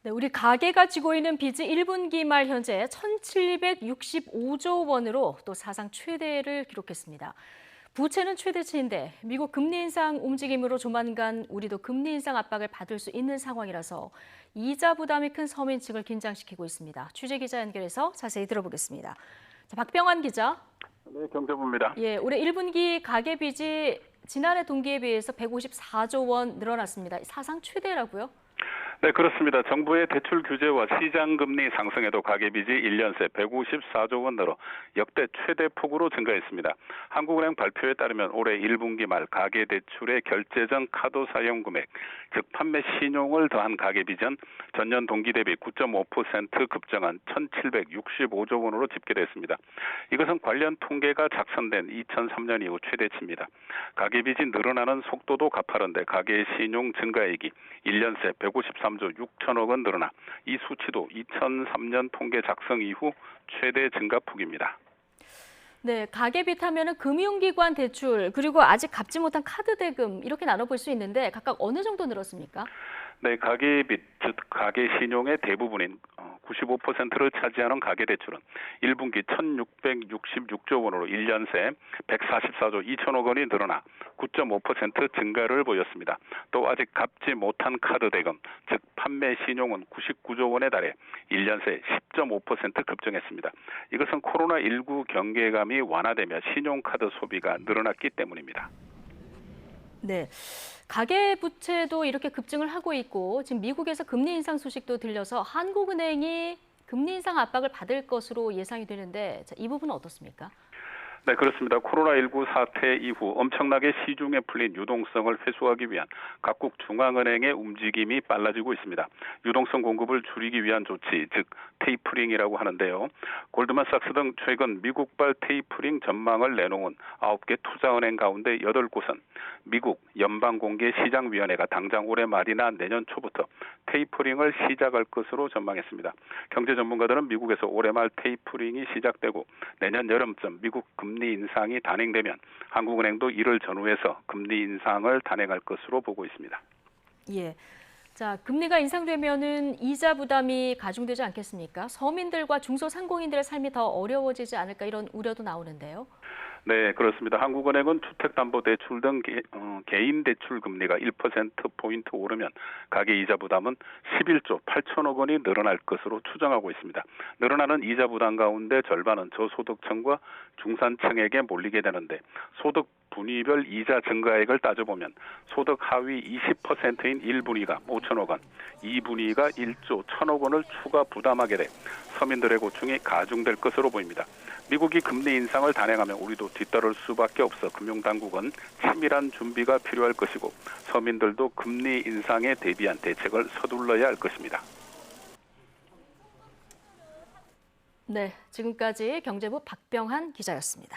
네, 우리 가계가 지고 있는 빚이 1분기 말 현재 1,765조 원으로 또 사상 최대를 기록했습니다. 부채는 최대치인데 미국 금리 인상 움직임으로 조만간 우리도 금리 인상 압박을 받을 수 있는 상황이라서 이자 부담이 큰 서민 층을 긴장시키고 있습니다. 취재 기자 연결해서 자세히 들어보겠습니다. 자, 박병환 기자. 네, 경제부입니다. 예, 올해 1분기 가계 빚이 지난해 동기에 비해서 154조 원 늘어났습니다. 사상 최대라고요? 네, 그렇습니다. 정부의 대출 규제와 시장 금리 상승에도 가계빚이 1년 새 154조 원 늘어 역대 최대 폭으로 증가했습니다. 한국은행 발표에 따르면 올해 1분기 말 가계대출의 결제 전 카드 사용 금액, 즉 판매 신용을 더한 가계빚은 전년 동기 대비 9.5% 급증한 1,765조 원으로 집계됐습니다. 이것은 관련 통계가 작성된 2003년 이후 최대치입니다. 가계빚이 늘어나는 속도도 가파른데 가계 신용 증가액이 1년 새 153조 6천억 원 늘어나 이 수치도 2003년 통계 작성 이후 최대 증가폭입니다. 네, 가계빚 하면은 금융기관 대출 그리고 아직 갚지 못한 카드 대금 이렇게 나눠볼 수 있는데 각각 어느 정도 늘었습니까? 네, 가계빚, 즉 가계 신용의 대부분인 95%를 차지하는 가계대출은 1분기 1,666조 원으로 1년 새 144조 2천억 원이 늘어나 9.5% 증가를 보였습니다. 또 아직 갚지 못한 카드 대금, 즉 판매 신용은 99조 원에 달해 1년 새 10.5% 급증했습니다. 이것은 코로나19 경계감이 완화되며 신용카드 소비가 늘어났기 때문입니다. 네, 가계부채도 이렇게 급증을 하고 있고 지금 미국에서 금리 인상 소식도 들려서 한국은행이 금리 인상 압박을 받을 것으로 예상이 되는데 자, 이 부분은 어떻습니까? 네, 그렇습니다. 코로나19 사태 이후 엄청나게 시중에 풀린 유동성을 회수하기 위한 각국 중앙은행의 움직임이 빨라지고 있습니다. 유동성 공급을 줄이기 위한 조치, 즉 테이퍼링이라고 하는데요. 골드만삭스 등 최근 미국발 테이퍼링 전망을 내놓은 9개 투자은행 가운데 8곳은 미국 연방공개시장위원회가 당장 올해 말이나 내년 초부터 테이퍼링을 시작할 것으로 전망했습니다. 경제 전문가들은 미국에서 올해 말 테이퍼링이 시작되고 내년 여름쯤 미국 금리 인상이 단행되면 한국은행도 이를 전후해서 금리 인상을 단행할 것으로 보고 있습니다. 예. 자, 금리가 인상되면은 이자 부담이 가중되지 않겠습니까? 서민들과 중소상공인들의 삶이 더 어려워지지 않을까 이런 우려도 나오는데요. 네, 그렇습니다. 한국은행은 주택담보대출 등 개인 대출 금리가 1%포인트 오르면 가계이자 부담은 11조 8천억 원이 늘어날 것으로 추정하고 있습니다. 늘어나는 이자 부담 가운데 절반은 저소득층과 중산층에게 몰리게 되는데 소득 분위별 이자 증가액을 따져보면 소득 하위 20%인 1분위가 5천억 원, 2분위가 1조 1천억 원을 추가 부담하게 돼 서민들의 고충이 가중될 것으로 보입니다. 미국이 금리 인상을 단행하면 우리도 뒤따를 수밖에 없어 금융당국은 치밀한 준비가 필요할 것이고 서민들도 금리 인상에 대비한 대책을 서둘러야 할 것입니다. 네, 지금까지 경제부 박병한 기자였습니다.